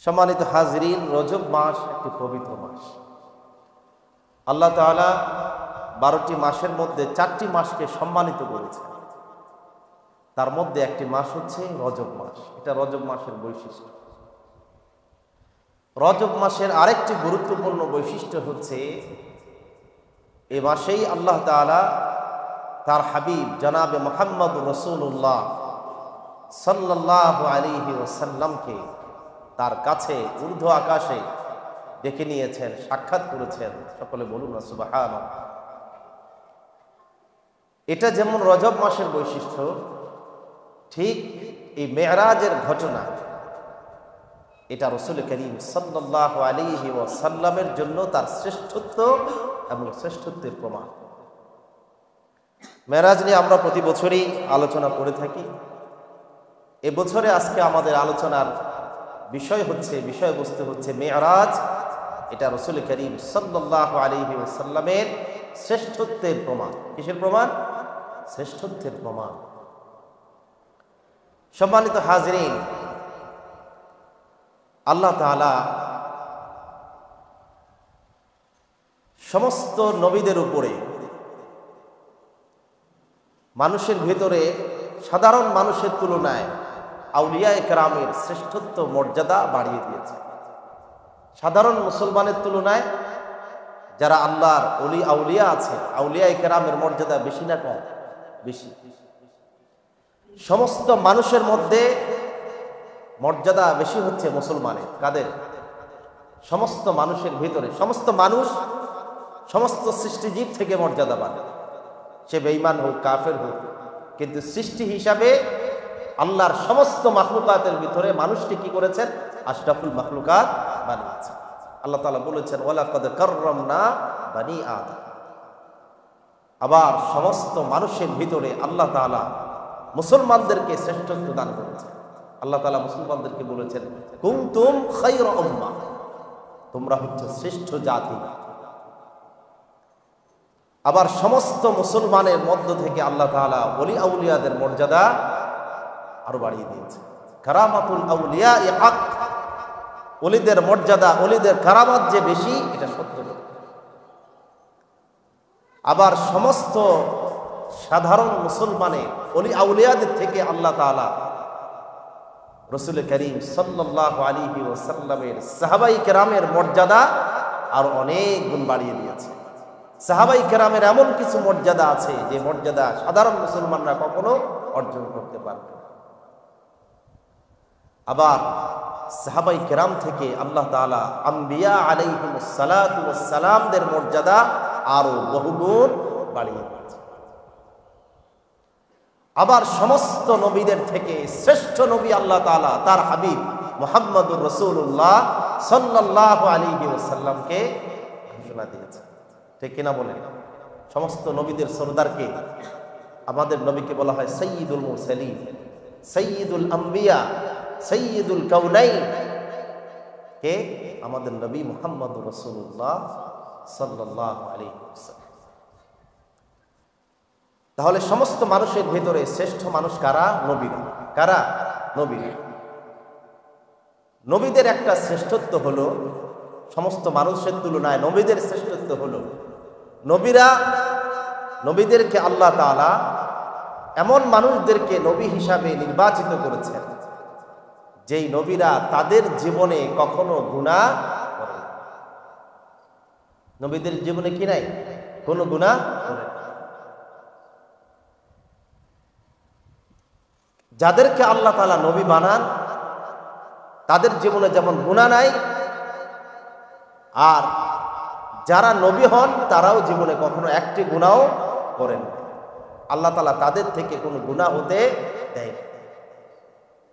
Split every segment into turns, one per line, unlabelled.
সম্মানিত হাজরিন, রজব মাস একটি পবিত্র মাস। আল্লাহ তাআলা 12টি মাসের মধ্যে 4টি মাসকে সম্মানিত করেছেন। তার মধ্যে একটি মাস হচ্ছে রজব মাস। এটা রজব মাসের বৈশিষ্ট্য। রজব মাসের আরেকটি গুরুত্বপূর্ণ বৈশিষ্ট্য হচ্ছে এ মাসেই আল্লাহ তাআলা তার হাবিব জনাবে মুহাম্মদ রাসূলুল্লাহ সাল্লাল্লাহু আলাইহি ওয়াসাল্লামকে তার কাছে ঊর্ধ্ব আকাশে ডেকে নিয়েছেন, সাক্ষাৎ করেছেন। সকলে বলুন না সুবহানাল্লাহ। এটা যেমন রজব মাসের বৈশিষ্ট্য, ঠিক এই মেরাজের ঘটনা এটা রাসূল করিম সাল্লাল্লাহু আলাইহি ওয়াসাল্লামের জন্য তার শ্রেষ্ঠত্ব এবং শ্রেষ্ঠত্বের প্রমাণ। মেরাজ নিয়ে আমরা প্রতি বছরই আলোচনা করে থাকি। এবছরে আজকে আমাদের আলোচনার বিষয়বস্তু হচ্ছে মেরাজ। এটা রাসূল করিম সাল্লাল্লাহু আলাইহি ওয়াসাল্লামের শ্রেষ্ঠত্বের প্রমাণ। কিসের প্রমাণ? শ্রেষ্ঠত্বের প্রমাণ। সম্মানিত হাজরিন, আল্লাহ তাআলা সমস্ত নবীদের উপরে মানুষের ভেতরে সাধারণ মানুষের তুলনায় আউলিয়ায়ে কেরামের শ্রেষ্ঠত্ব মর্যাদা বাড়িয়ে দিয়েছে। সাধারণ মুসলমানের তুলনায় যারা আল্লাহর ওলি আউলিয়া আছে, আউলিয়ায়ে কেরামের মর্যাদা বেশি না কম? বেশি। সমস্ত মানুষের মধ্যে মর্যাদা বেশি হচ্ছে মুসলমানের। কাদের? সমস্ত মানুষের ভিতরে সমস্ত মানুষ সমস্ত সৃষ্টিজীব থেকে মর্যাদাবান, সে বেঈমান হোক কাফের হোক, কিন্তু সৃষ্টি হিসাবে আল্লাহর সমস্ত মাখলুকাতের ভিতরে মানুষকে কি করেছেন? আশরাফুল মাখলুকাত বানিয়েছেন। আল্লাহ তাআলা বলেছেন ওয়ালাকাদ কাররামনা বানি আদম। আবার সমস্ত মানুষের ভিতরে আল্লাহ তাআলা মুসলমানদেরকে শ্রেষ্ঠত্ব দান করেছেন। আল্লাহ তাআলা মুসলমানদেরকে বলেছেন কুনতুম খায়রা উম্মাহ, তোমরা হচ্ছে শ্রেষ্ঠ জাতি। আবার সমস্ত মুসলমানের মধ্য থেকে আল্লাহ তাআলা ওলি আউলিয়াদের মর্যাদা আরো বাড়িয়ে দিয়েছে। কারামাতুল আউলিয়া হক, ওলিদের মর্যাদা, ওলিদের কারামাত যে বেশি, এটা সত্য। আবার সমস্ত সাধারণ মুসলমানের ওলি আউলিয়াদের থেকে আল্লাহ তাআলা রাসূল করিম সাল্লাল্লাহু আলাইহি ওয়াসাল্লামের সাহাবায়ে কেরামের মর্যাদা আর অনেক গুণ বাড়িয়ে দিয়েছে। সাহাবায়ে কেরামের এমন কিছু মর্যাদা আছে যে মর্যাদা সাধারণ মুসলমানরা কখনো অর্জন করতে পারবে না। আবার সাহাবায়ে কেরাম থেকে আল্লাহ তাআলা আম্বিয়া আলাইহিমুস সালাতু ওয়াস সালামদের মর্যাদা আরো বহুগুণ বাড়িয়ে দিয়েছে। আবার সমস্ত নবীদের থেকে শ্রেষ্ঠ নবী আল্লাহ তাআলা তার হাবিব মুহাম্মদুর রাসূলুল্লাহ সাল্লাল্লাহু আলাইহি ওয়াসাল্লামকে ঘোষণা দিয়েছে। ঠিক কিনা বলেন? সমস্ত নবীদের সরদারকে আমাদের নবীকে বলা হয় সাইয়্যিদুল মুরসালিন, সাইয়্যিদুল আম্বিয়া, সাইয়্যিদুল কাউনাইন। কে? আমাদের নবী মুহাম্মদুর রাসূলুল্লাহ সাল্লাল্লাহু আলাইহি ওয়াসাল্লাম। তাহলে সমস্ত মানুষের ভেতরে শ্রেষ্ঠ মানুষ কারা? নবীরা। কারা? নবীরা। নবীদের একটা শ্রেষ্ঠত্ব হলো, সমস্ত মানুষের তুলনায় নবীদের শ্রেষ্ঠত্ব হলো, নবীদেরকে আল্লাহ তাআলা এমন মানুষদেরকে নবী হিসাবে নির্বাচিত করেছেন যেই নবীরা তাদের জীবনে কখনো গুনাহ করে না। নবীদের জীবনে কি নাই? কোনো গুনাহ করে না। যাদেরকে আল্লাহ তাআলা নবী বানান তাদের জীবনে যেমন গুনাহ নাই, আর যারা নবী হন তারাও জীবনে কখনো একটি গুনাহও করেন না। আল্লাহ তাআলা তাদের থেকে কোনো গুনাহ হতে দেয় না।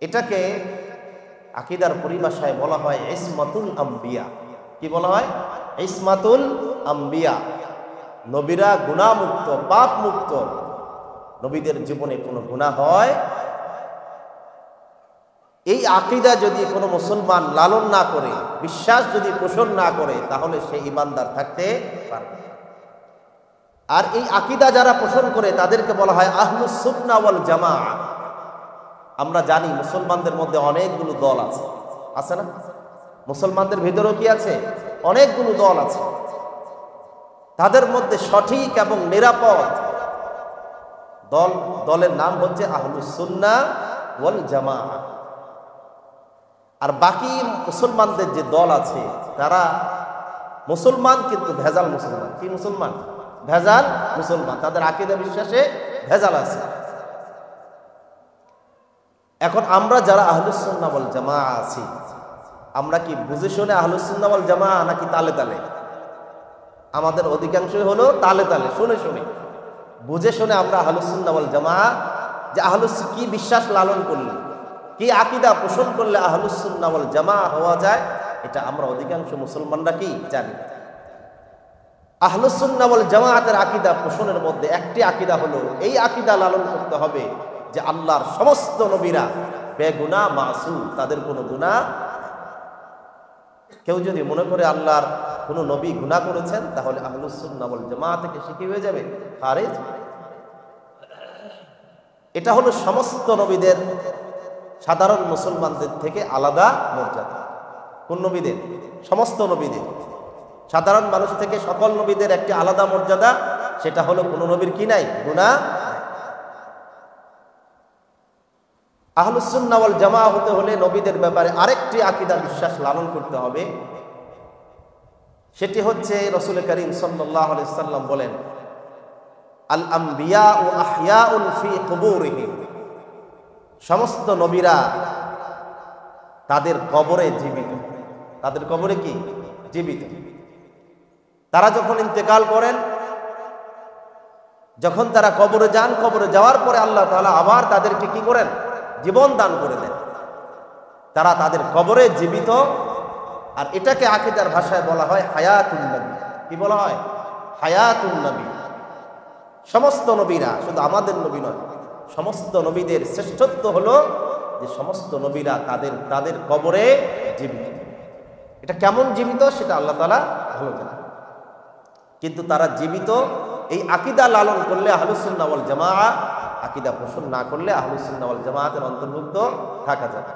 এটাকে আকীদার পরিভাষায় বলা হয় ইসমাতুল আম্বিয়া। কি বলা হয়? ইসমাতুল আম্বিয়া। নবীরা গুনাহ মুক্ত, পাপ মুক্ত। নবীদের জীবনে কোনো গুনাহ হয়, এই আকীদা যদি কোনো মুসলমান লালন না করে, বিশ্বাস যদি পোষণ না করে, তাহলে সে ঈমানদার থাকতে পারবে। আর এই আকীদা যারা পোষণ করে তাদেরকে বলা হয় আহলুস সুন্নাহ ওয়াল জামাআহ। আমরা জানি মুসলমানদের মধ্যে অনেকগুলো দল আছে, আছে না? মুসলমানদের ভিতরেও কি আছে? অনেকগুলো দল আছে। তাদের মধ্যে সঠিক এবং নিরাপদ দলের নাম হচ্ছে আহলুস সুন্নাহ ওয়াল জামাআহ। আর বাকি মুসলমানদের যে দল আছে তারা মুসলমান কিন্তু ভেজাল মুসলমান। কি মুসলমান? ভেজাল মুসলমান। তাদের আকীদা বিশ্বাসে ভেজাল আছে। এখন আমরা যারা আহলুস সুন্নাহ ওয়াল জামাআহ আছি, আমরা কি বুঝে শুনে আহলুস সুন্নাহ ওয়াল জামাআহ নাকি তালে তালে? আমাদের অধিকাংশই হলো তালে তালে, শুনে শুনে। বুঝে শুনে আমরা আহলুস সুন্নাহ ওয়াল জামাআহ, যে আহলুস কি বিশ্বাস লালন করলে, কি আকীদা পোষণ করলে আহলুস সুন্নাহ ওয়াল জামাআহ হওয়া যায়, এটা আমরা অধিকাংশ মুসলমানরা কি জানি। আহলুস সুন্নাহ ওয়াল জামাআতের আকীদা পোষণের মধ্যে একটি আকীদা হলো, এই আকীদা লালন করতে হবে যে আল্লাহর সমস্ত নবীরা বেগুনাহ মাসুম, তাদের কোনো গুনাহ। কেউ যদি মনে করে আল্লাহর কোনো নবী গুনাহ করেছেন, তাহলে আহলুস সুন্নাহ ওয়াল জামাআহ থেকে সে কি হয়ে যাবে? খারিজ। এটা হলো সমস্ত নবীদের সাধারণ মুসলমানদের থেকে আলাদা মর্যাদা। কোন নবীদের? সমস্ত নবীদের। সাধারণ মানুষ থেকে সকল নবীদের একটি আলাদা মর্যাদা, সেটা হলো কোন নবীর কি নাই? গুনাহ। আহলুস সুন্নাহ ওয়াল জামাআহ হতে হলে নবীদের ব্যাপারে আরেকটি আকীদা বিশ্বাস লালন করতে হবে। সেটি হচ্ছে রাসূল করিম সাল্লাল্লাহু আলাইহি সাল্লাম বলেন, আল আমবিয়াউ আহইয়াউন ফি কুবুরিহিম, সমস্ত নবীরা তাদের কবরে জীবিত। তাদের কবরে কি? জীবিত। তারা যখন ইন্তেকাল করেন, যখন তারা কবরে যান, কবরে যাওয়ার পরে আল্লাহ তাআলা আবার তাদেরকে কি করেন? জীবন দান করে দেন। তারা তাদের কবরে জীবিত। আর এটাকে আকীদার ভাষায় বলা হয় হায়াতুন নবী। কি বলা হয়? হায়াতুন নবী। সমস্ত নবীরা, শুধু আমাদের নবী নয়, সমস্ত নবীদের শ্রেষ্ঠত্ব হলো যে সমস্ত নবীরা তাদের কবরে জীবিত। এটা কেমন জীবিত সেটা আল্লাহ তাআলা ভালো জানেন। কিন্তু তারা জীবিত, এই আকীদা লালন করলে আহলুস সুন্নাহ ওয়াল জামাআহ, আকীদা পোষণ না করলে আহলুস সুন্নাহ ওয়াল জামাআতের অন্তর্ভুক্ত থাকা যাবে।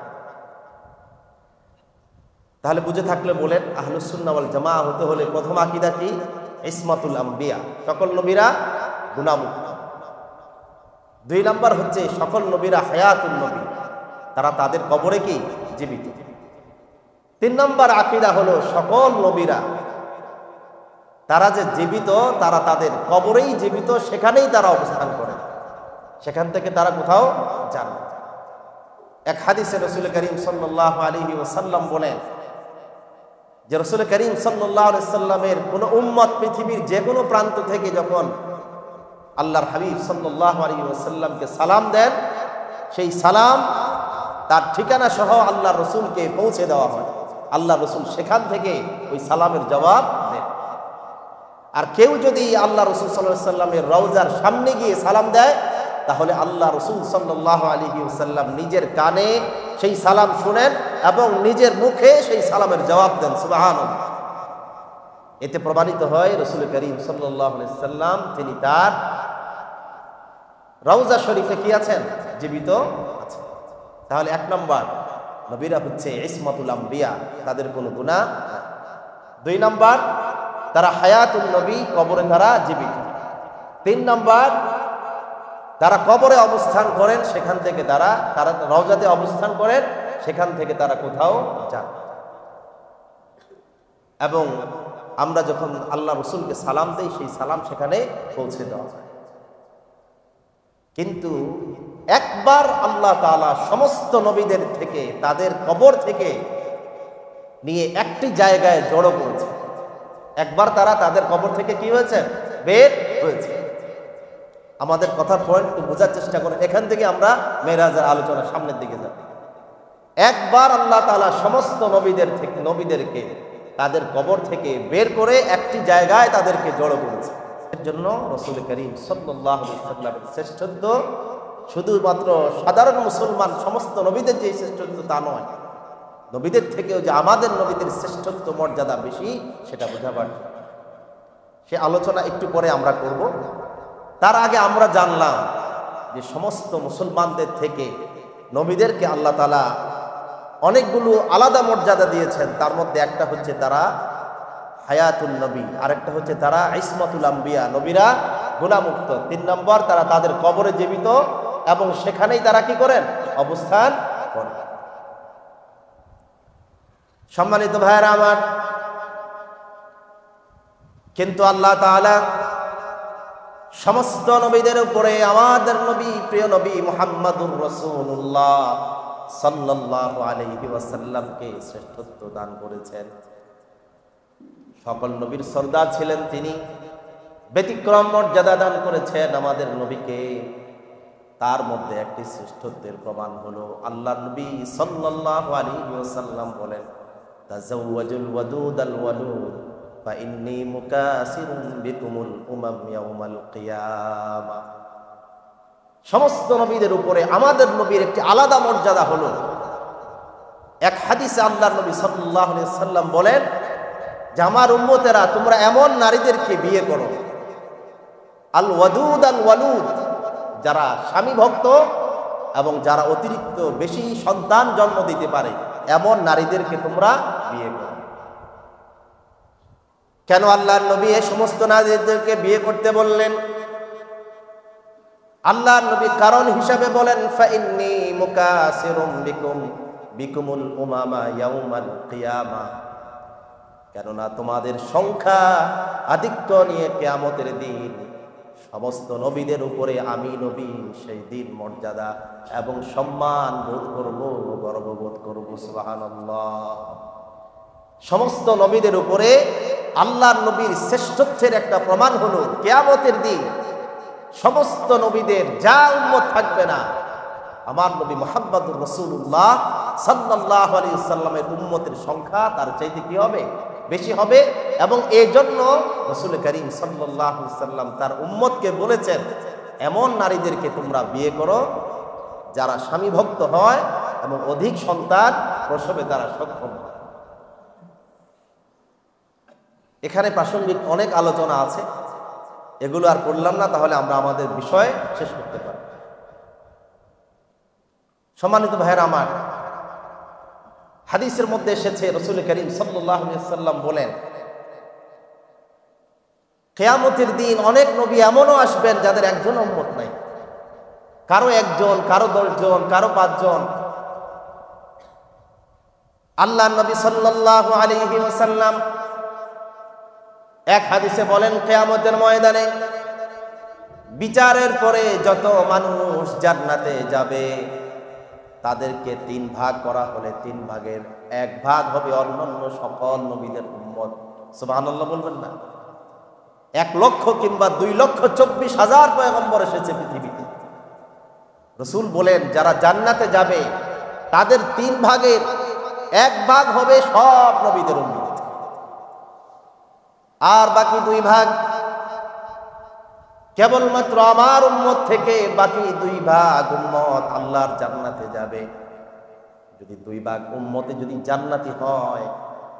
তাহলে বুঝে থাকলে বলেন, আহলুস সুন্নাহ ওয়াল জামাআহ হতে হলে প্রথম আকীদা কি? ইসমাতুল আম্বিয়া, সকল নবীরা গুনাহমুক্ত। 2 নাম্বার হচ্ছে সকল নবীরা হায়াতুন নবী, তারা তাদের কবরে কি? জীবিত। 3 নাম্বার আকীদা হলো সকল নবীরা তারা যে জীবিত, তারা তাদের কবরেই জীবিত, সেখানেই তারা অবস্থান করে, সেখান থেকে তারা কোথাও যান না। এক হাদিসে রাসূল করিম সাল্লাল্লাহু আলাইহি ওয়াসাল্লাম বলেন যে রাসূল করিম সাল্লাল্লাহু আলাইহি ওয়াসাল্লামের কোন উম্মত পৃথিবীর যে কোনো প্রান্ত থেকে যখন আল্লাহর হাবিব সাল্লাল্লাহু আলাইহি ওয়াসাল্লামকে সালাম দেন, সেই সালাম তার ঠিকানা সহ আল্লাহর রাসূলকে পৌঁছে দেওয়া হয়। আল্লাহর রাসূল সেখান থেকে ওই সালামের জবাব দেন। আর কেউ যদি আল্লাহ রাসূল সাল্লাল্লাহু আলাইহি ওয়াসাল্লামের রওজার সামনে গিয়ে সালাম দেয়, তাহলে আল্লাহ রাসূল সাল্লাল্লাহু আলাইহি ওয়াসাল্লাম নিজের কানে সেই সালাম শুনেন এবং নিজের মুখে সেই সালামের জবাব দেন। সুবহানাল্লাহ। এতে প্রমাণিত হয় রাসূল করিম সাল্লাল্লাহু আলাইহি ওয়াসাল্লাম তিনি তার রওজা শরীফে কি আছেন? জীবিত আছেন। তাহলে 1 নম্বর, নবীরা হচ্ছে ইসমাতুল আম্বিয়া, তাদের কোনো গুনাহ নাই। 2 নম্বর, তারা হায়াতুন নবী, কবরে তারা জীবিত। 3 নম্বর, তারা কবরে অবস্থান করেন, সেখান থেকে তারা রওজাতে অবস্থান করেন, সেখান থেকে তারা কোথাও যান। এবং আমরা যখন আল্লাহ রাসূলকে সালাম দেই, সেই সালাম সেখানে পৌঁছে দেওয়া হয়। কিন্তু একবার আল্লাহ তাআলা সমস্ত নবীদের থেকে তাদের কবর থেকে নিয়ে একটি জায়গায় জড়ো করেছে। একবার তারা তাদের কবর থেকে কি হয়েছে? বের হয়েছে। আমাদের কথার পয়েন্ট একটু বোঝার চেষ্টা করেন, এখান থেকে আমরা মেরাজের আলোচনা সামনের দিকে যাব। একবার আল্লাহ তাআলা সমস্ত নবীদেরকে তাদের কবর থেকে বের করে একটি জায়গায় তাদেরকে জড়ো করেছে। এর জন্য রাসূল করিম সাল্লাল্লাহু আলাইহি ওয়াসাল্লামের শ্রেষ্ঠত্ব শুধুমাত্র সাধারণ মুসলমান সমস্ত নবীদের যে শ্রেষ্ঠত্ব তা নয়, নবীদের থেকেও যে আমাদের নবীদের শ্রেষ্ঠত্ব মর্যাদা বেশি, সেটা বোঝাবার সে আলোচনা একটু পরে আমরা করব। তার আগে আমরা জানলাম যে সমস্ত মুসলমানদের থেকে নবীদেরকে আল্লাহ তাআলা অনেকগুলো আলাদা মর্যাদা দিয়েছেন। তার মধ্যে একটা হচ্ছে তারা হায়াতুল নবী, আরেকটা হচ্ছে তারা ইসমাতুল আম্বিয়া, নবীরা গুনাহমুক্ত। 3 নম্বর তারা তাদের কবরে জীবিত এবং সেখানেই তারা কি করেন? অবস্থান করেন। সম্মানিত ভাইয়েরা আমার, কিন্তু আল্লাহ তাআলা সমস্ত নবীদের উপরে আমাদের নবী, প্রিয় নবী মুহাম্মাদুর রাসূলুল্লাহ সাল্লাল্লাহু আলাইহি ওয়াসাল্লামকে শ্রেষ্ঠত্ব দান করেছেন। সকল নবীর সরদার ছিলেন তিনি, ব্যতিক্রম মর্যাদা দান করেছেন আমাদের নবীকে। তার মধ্যে একটি শ্রেষ্ঠত্বের প্রমাণ হলো আল্লাহর নবী সাল্লাল্লাহু আলাইহি ওয়াসাল্লাম বলেন, তাজাওয়াজুল ওয়াদুদাল ওয়ালুদ ফা ইন্নী মুকাসিরুম বিকুমুল উমাম ইয়াউমাল কিয়ামা। সমস্ত নবীদের উপরে আমাদের নবীর একটি আলাদা মর্যাদা হলো, এক হাদিসে আল্লাহর নবী সাল্লাল্লাহু আলাইহি ওয়াসাল্লাম বলেন যে আমার উম্মতেরা তোমরা এমন নারীদেরকে বিয়ে করো, আল ওয়াদুদ আল ওয়ালুদ, যারা স্বামী ভক্ত এবং যারা অতিরিক্ত বেশি সন্তান জন্ম দিতে পারে, এমন নারীদেরকে তোমরা বিয়ে করো। কেন আল্লাহর নবী এই সমস্ত নারীদেরকে বিয়ে করতে বললেন? আল্লাহর নবী কারণ হিসাবে বলেন, ফা ইন্নী মুকাসিরুম বিকুমুল উমামা ইয়াউমাল কিয়ামা। কেননা তোমাদের সংখ্যা আধিক্য নিয়ে কিয়ামতের দিন সমস্ত নবীদের উপরে আমি নবী সেই দিন মর্যাদা এবং সম্মান বোধ করব, গর্ববোধ করব। সুবহানাল্লাহ। সমস্ত নবীদের উপরে আল্লাহর নবীর শ্রেষ্ঠত্বের একটা প্রমাণ হলো কিয়ামতের দিন সমস্ত নবীদের যা উম্মত থাকবে না, আমার নবী মুহাম্মদুর রাসূলুল্লাহ সাল্লাল্লাহু আলাইহি ওয়াসাল্লামের উম্মতের সংখ্যা তার চাইতে কি হবে? বেশি হবে। এবং এই জন্য রাসূল করিম সাল্লাল্লাহু আলাইহি ওয়াসাল্লাম তার উম্মতকে বলেছেন, এমন নারীদেরকে তোমরা বিয়ে করো যারা স্বামী ভক্ত হয় এবং অধিক সন্তান প্রসবে তারা সক্ষম হয়। এখানে প্রাসঙ্গিক অনেক আলোচনা আছে, এগুলো আর করলাম না, তাহলে আমরা আমাদের বিষয় শেষ করতে পারি। সম্মানিত ভাইয়েরা আমার, হাদিসের মধ্যে এসেছে রাসূল করিম সাল্লাল্লাহু আলাইহি ওয়াসাল্লাম বলেন, কিয়ামতের দিন অনেক নবী এমনও আসবেন যাদের একজন উম্মত নাই, কারো একজন, কারো 10 জন, কারো 5 জন। আল্লাহর নবী সাল্লাল্লাহু আলাইহি ওয়াসাল্লাম এক হাদিসে বলেন, কিয়ামতের ময়দানে বিচারের পরে যত মানুষ জান্নাতে যাবে তাদেরকে 3 ভাগ করা হলে 3 ভাগের 1 ভাগ হবে অন্যান্য সকল নবীদের উম্মত। সুবহানাল্লাহ বলবেন না? 1 লক্ষ কিংবা 2,24,000 পয়গম্বর এসেছে পৃথিবীতে। রাসূল বলেন যারা জান্নাতে যাবে তাদের 3 ভাগের 1 ভাগ হবে সব নবীদের উম্মত, আর বাকি 2 ভাগ কেবলমাত্র আমার উম্মত থেকে বাকি 2 ভাগ উম্মত আল্লাহর জান্নাতে যাবে। যদি 2 ভাগ উম্মতে যদি জান্নাতি হয়,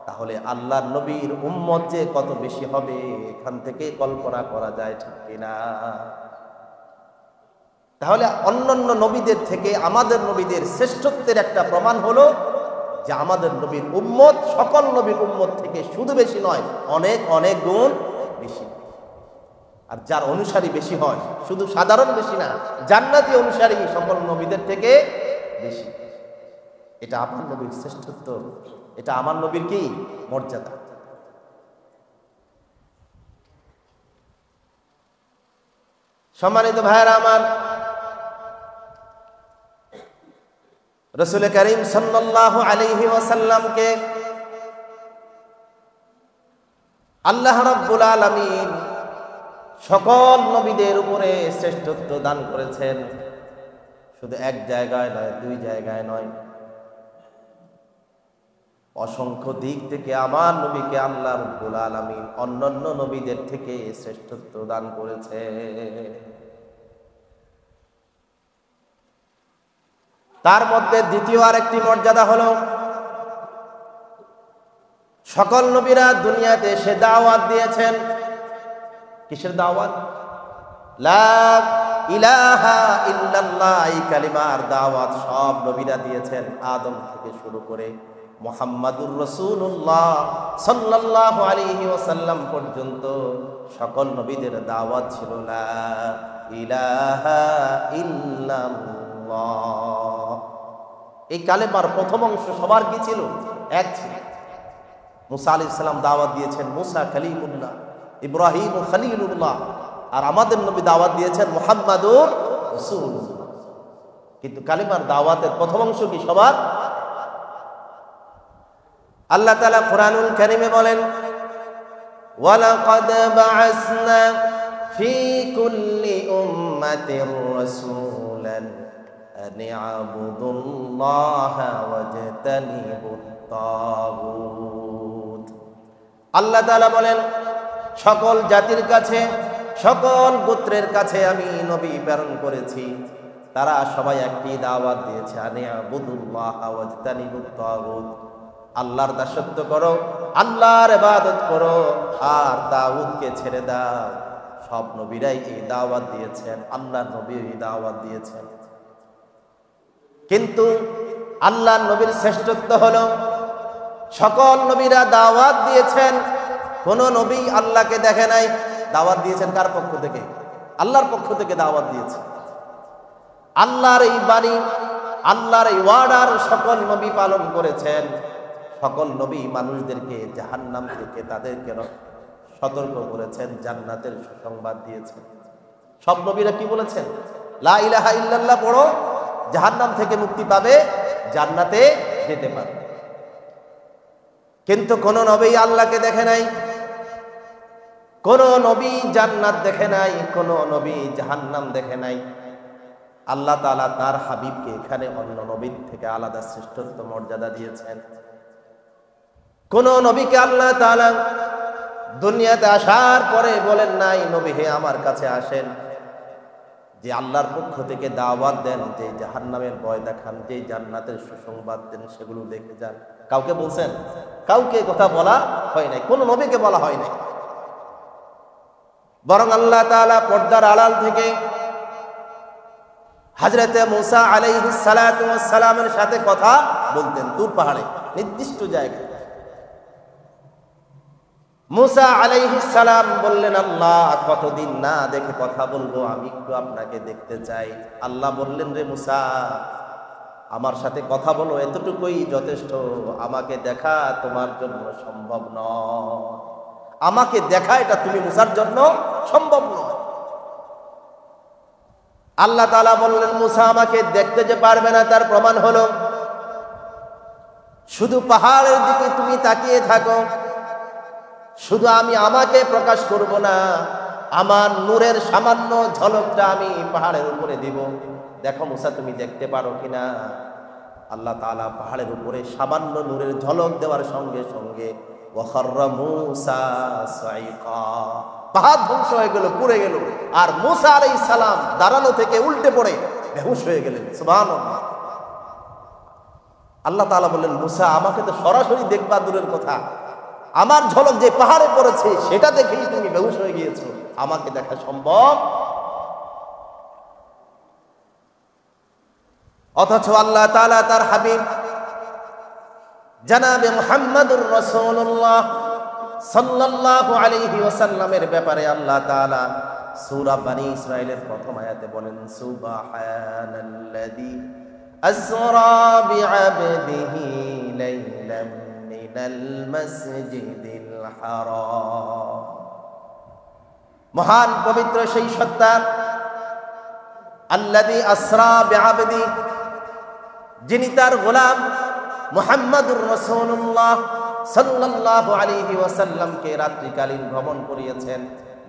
তাহলে আল্লাহর নবীর উম্মত যে কত বেশি হবে এখান থেকে কল্পনা করা যায়, ঠিক কিনা? তাহলে অন্যান্য নবীদের থেকে আমাদের নবীদের শ্রেষ্ঠত্বের একটা প্রমাণ হলো যে আমাদের নবীর উম্মত সকল নবীর উম্মত থেকে শুধু বেশি নয়, অনেক অনেক গুণ বেশি। আর যার অনুসারী বেশি হয়, শুধু সাধারণ বেশি না, জান্নাতি অনুসারী সকল নবীদের থেকে বেশি। এটা আমার নবীর শ্রেষ্ঠত্ব, এটা আমার নবীর কি মর্যাদা। সম্মানিত ভাইয়েরা আমার, রাসূল করিম সাল্লাল্লাহু আলাইহি ওয়াসাল্লামকে আল্লাহ রাব্বুল আলামিন সকল নবীদের উপরে শ্রেষ্ঠত্ব দান করেছেন। শুধু 1 জায়গায় নয়, 2 জায়গায় নয়, অসংখ্য দিক থেকে আমার নবীকে আল্লাহ রাব্বুল আলামিন অন্যান্য নবীদের থেকে শ্রেষ্ঠত্ব দান করেছে। তার মধ্যে দ্বিতীয় আরেকটি মর্যাদা হলো, সকল নবীরা দুনিয়াতে এসে দাওয়াত দিয়েছেন। কিসের দাওয়াত? লা ইলাহা ইল্লাল্লাহ এই কালিমার দাওয়াত সব নবীরা দিয়েছেন, আদম থেকে শুরু করে মুহাম্মাদুর রাসূলুল্লাহ সাল্লাল্লাহু আলাইহি ওয়াসাল্লাম পর্যন্ত সকল নবীদের দাওয়াত ছিল লা ইলাহা ইল্লাল্লাহ। এই কালেমার প্রথম অংশ সবার কি ছিল? এক ছিল। মুসা আলাইহিস সালাম দাওয়াত দিয়েছেন মুসা কালিমুল্লাহ, ইব্রাহিম খলিলুল্লাহ, আর আমাদের নবী দাওয়াত দিয়েছেন মুহাম্মাদুর রাসূলুল্লাহ। কিন্তু কালিমার দাওয়াতের প্রথম অংশ কি সবার? আল্লাহ তাআলা কুরআনুল কারীমে বলেন, ওয়ালাকাদ বা'আসনা ফি কুল্লি উম্মাতির রাসূলান আন ই'বুদুল্লাহা ওয়াজতানিবুত তাগুত। আল্লাহ তাআলা বলেন, সকল জাতির কাছে, সকল গোত্রের কাছে আমি নবী প্রেরণ করেছি, তারা সবাই একটি দাওয়াত দিয়েছে, আন ই'বুদুল্লাহা ওয়াজতানিবুত তাগুত, আল্লাহর দাসত্ব করো, আল্লাহর ইবাদত করো, আর তাগুতকে ছেড়ে দাও। সব নবীরাই এই দাওয়াত দিয়েছেন, আল্লাহর নবী এই দাওয়াত দিয়েছেন। কিন্তু আল্লাহর নবীর শ্রেষ্ঠত্ব হলো সকল নবীরা দাওয়াত দিয়েছেন, কোন নবী আল্লাহকে দেখে নাই। দাওয়াত দিয়েছেন কার পক্ষ থেকে? আল্লাহর পক্ষ থেকে দাওয়াত দিয়েছে। আল্লাহর এই বাণী, আল্লাহর এই ওয়ার্ডার সকল নবী পালন করেছেন। সকল নবী মানুষদেরকে জাহান্নাম থেকে তাদেরকে সতর্ক করেছেন, জান্নাতের সুসংবাদ দিয়েছেন। সব নবীরা কি বলেছেন? লা ইলাহা ইল্লাল্লাহ পড়ো, জাহান্নাম থেকে মুক্তি পাবে, জান্নাতে যেতে পারবে। কিন্তু কোন নবী আল্লাহকে দেখে নাই, কোন নবী জান্নাত দেখে নাই, কোন নবী জাহান্নাম দেখে নাই। আল্লাহ তাআলা তার হাবিবকে এখানে অন্য নবীর থেকে আলাদা শ্রেষ্ঠত্ব মর্যাদা দিয়েছেন। কোন নবীকে আল্লাহ তাআলা দুনিয়াতে আসার পরে বলেন নাই, নবী হে আমার কাছে আসেন, যে আল্লাহর পক্ষ থেকে দাওয়াত দেন, যে জাহান্নামের ভয় দেখান, যে জান্নাতের সুসংবাদ দেন, সেগুলো দেখে যান। কাউকে বলছেন? কাউকে কথা বলা হয় নাই, কোন নবীকে বলা হয় নাই। বরং আল্লাহ তাআলা পর্দার আড়াল থেকে হযরতে মুসা আলাইহিস সালাতু ওয়াস সালামের সাথে কথা বলতেন তুর পাহাড়ে নির্দিষ্ট জায়গায়। মুসা আলাইহিস সালাম বললেন, আল্লাহ কতদিন না দেখে কথা বলবো, আমি একটু আপনাকে দেখতে চাই। আল্লাহ বললেন, রে মুসা, আমার সাথে কথা বলো, এতটুকুই যথেষ্ট। আমাকে দেখা তোমার জন্য সম্ভব নয়, আমাকে দেখা এটা তুমি মুসার জন্য সম্ভব নয়। আল্লাহ তাআলা বললেন, মুসা আমাকে দেখতে যে পারবে না তার প্রমাণ হলো শুধু পাহাড়ের দিকে তুমি তাকিয়ে থাকো, শুধু আমি আমাকে প্রকাশ করব না, আমার নূরের সামান্য ঝলকটা আমি পাহাড়ের উপরে দিব, দেখো মুসা তুমি দেখতে পারো কিনা। আল্লাহ তাআলা পাহাড়ের উপরে সামান্য নূরের ঝলক দেওয়ার সঙ্গে সঙ্গে ওয়াখাররা মুসা সাইকা, পাহাড় ধ্বংস হয়ে গেল, পুড়ে গেল, আর মুসা আলাইহিস সালাম দাঁড়ানো থেকে উল্টে পড়ে বেহুশ হয়ে গেলেন। সুবহানাল্লাহ। আল্লাহ তাআলা বললেন, মুসা আমাকে তো সরাসরি দেখবা দূরের কথা, আমার ঝলক যে পাহাড়ে পড়েছে সেটা দেখেই তুমি বেহুশ হয়ে গিয়েছো, আমাকে দেখা সম্ভব। অথচ আল্লাহ তাআলা তার হাবিব জনাবে মুহাম্মাদুর রাসূলুল্লাহ সাল্লাল্লাহু আলাইহি ওয়াসাল্লামের ব্যাপারে আল্লাহ তাআলা সূরা বনী ইসরাঈলের প্রথম আয়াতে বলেন, সুবহানাল্লাযী আসরা বিআবদিহি লাইলাম মিনাল মাসজিদিল হারাম। মহান পবিত্র সেই সত্তা, আল্লাযী আসরা বিআবদি, যিনি তার গোলাম মুহাম্মাদুর রাসূলুল্লাহ সাল্লাল্লাহু আলাইহি ওয়াসাল্লামকে রাত্রিকালীন ভ্রমণ করিয়েছেন,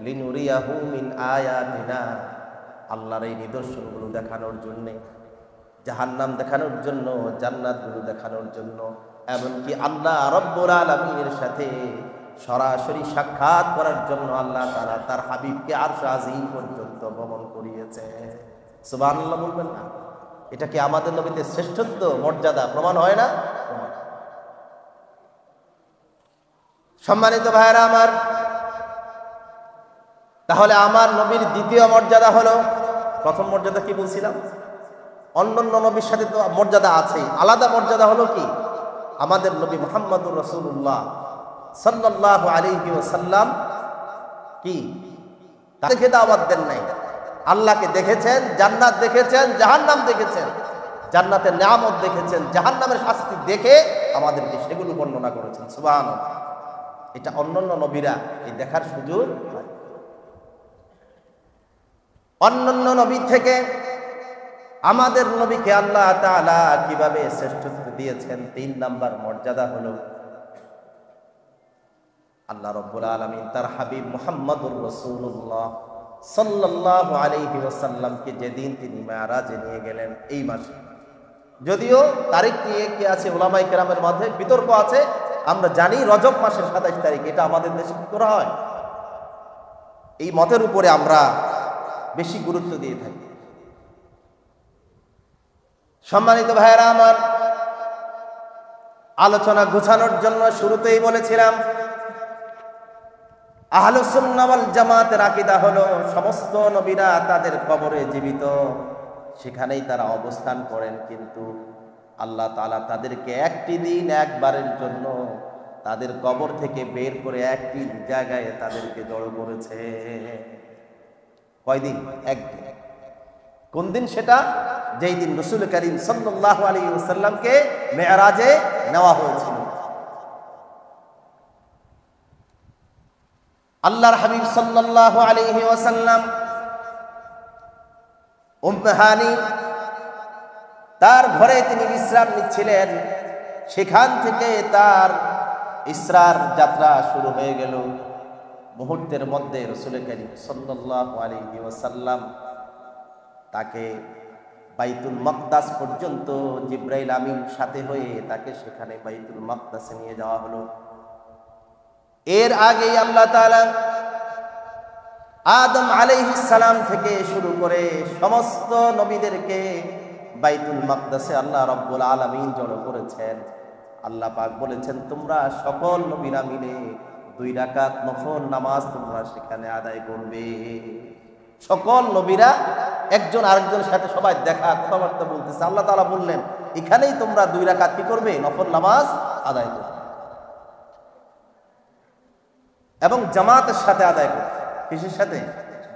লিনুরিয়াহু মিন আয়াতিনা, আল্লাহর এই নিদর্শনগুলো দেখানোর জন্য, জাহান্নাম দেখানোর জন্য, জান্নাতগুলো দেখানোর জন্য, এমনকি আল্লাহ রাব্বুল আলামিনের সাথে সরাসরি সাক্ষাৎ করার জন্য আল্লাহ তাআলা তার হাবিবকে আরশ আজিম পর্যন্ত ভ্রমণ করিয়েছে। সুবহানাল্লাহ বলবেন না? এটা কি আমাদের নবীদের শ্রেষ্ঠত্ব মর্যাদা প্রমাণ হয় না? সম্মানিত ভাইরা আমার, তাহলে আমার নবীর দ্বিতীয় মর্যাদা হলো প্রথম মর্যাদা কি বলছিলাম? অন্যান্য নবীর সাথে তো মর্যাদা আছেই, আলাদা মর্যাদা হলো কি, আমাদের নবী মুহাম্মদুর রাসূলুল্লাহ সাল্লাল্লাহু আলাইহি ওয়াসাল্লাম কি তাকে দাওয়াত দেন নাই, আল্লাহকে দেখেছেন, জান্নাত দেখেছেন, জাহান্নাম দেখেছেন, জান্নাতের নিয়ামত দেখেছেন, জাহান্নামের শাস্তি দেখে আমাদেরকে সেগুলো বর্ণনা করেছেন। সুবহানাল্লাহ। এটা অন্যান্য নবীরা এই দেখার সুযোগ পায়। অন্যান্য নবী থেকে আমাদের নবীকে আল্লাহ তাআলা কিভাবে শ্রেষ্ঠত্ব দিয়েছেন? 3 নাম্বার মর্যাদা হলো আল্লাহ রাব্বুল আলামিন তার হাবিব মুহাম্মদুর রাসূলুল্লাহ সাল্লাল্লাহু আলাইহি ওয়াসাল্লামকে যেদিন তিনি মেরাজে নিয়ে গেলেন এই মাসে, যদিও তারিখ নিয়ে কি আছে উলামায়ে কেরামের মধ্যে বিতর্ক আছে, আমরা জানি রজব মাসের 27 তারিখ, এটা আমাদের দেশে কি করা হয়, এই মতের উপরে আমরা বেশি গুরুত্ব দিয়ে থাকি। সম্মানিত ভাইয়েরা আমার, আলোচনা গুছানোর জন্য শুরুতেই বলেছিলাম আহলুস সুন্নাহ ওয়াল জামাতের আকীদা হলো সমস্ত নবীরা তাদের কবরে জীবিত, সেখানেই তারা অবস্থান করেন, কিন্তু আল্লাহ তাআলা তাদেরকে একটি দিন একবারের জন্য তাদের কবর থেকে বের করে একটি জায়গায় তাদেরকে জড়ো করেছে। কয়দিন? একদিন। কোন দিন সেটা? যেই দিন রাসূল করিম সাল্লাল্লাহু আলাইহি ওয়াসাল্লামকে মেরাজে নেওয়া হয়েছিল। আল্লাহর হাবিব সাল্লাল্লাহু আলাইহি ওয়াসাল্লাম উম্মে হানি তার ঘরে তিনি বিশ্রাম নিচ্ছিলেন, সেখান থেকে তার ইসরার যাত্রা শুরু হয়ে গেল। মুহূর্তের মধ্যে রাসূল করিম সাল্লাল্লাহু আলাইহি ওয়াসাল্লাম তাকে বাইতুল মাকদাস পর্যন্ত জিবরাইল আমিন সাথে হয়ে তাকে সেখানে বাইতুল মাকদাসে নিয়ে যাওয়া হলো। এর আগেই আল্লাহ তাআলা আদম আলাইহিস সালাম থেকে শুরু করে সমস্ত নবীদেরকে বাইতুল মাকদাসে আল্লাহ রাব্বুল আলামিন জড়ো করেছেন। আল্লাহ পাক বলেছেন, তোমরা সকল নবীরা মিলে 2 রাকাত নফল নামাজ তোমরা সেখানে আদায় করবে। সকল নবীরা একজন আরেকজনের সাথে সবাই দেখা কথাবার্তা বলতেছে। আল্লাহ তাআলা বললেন, এখানেই তোমরা 2 রাকাত কি করবে? নফল নামাজ আদায় করবে, এবং জামাতের সাথে আদায় করবে। কিসের সাথে?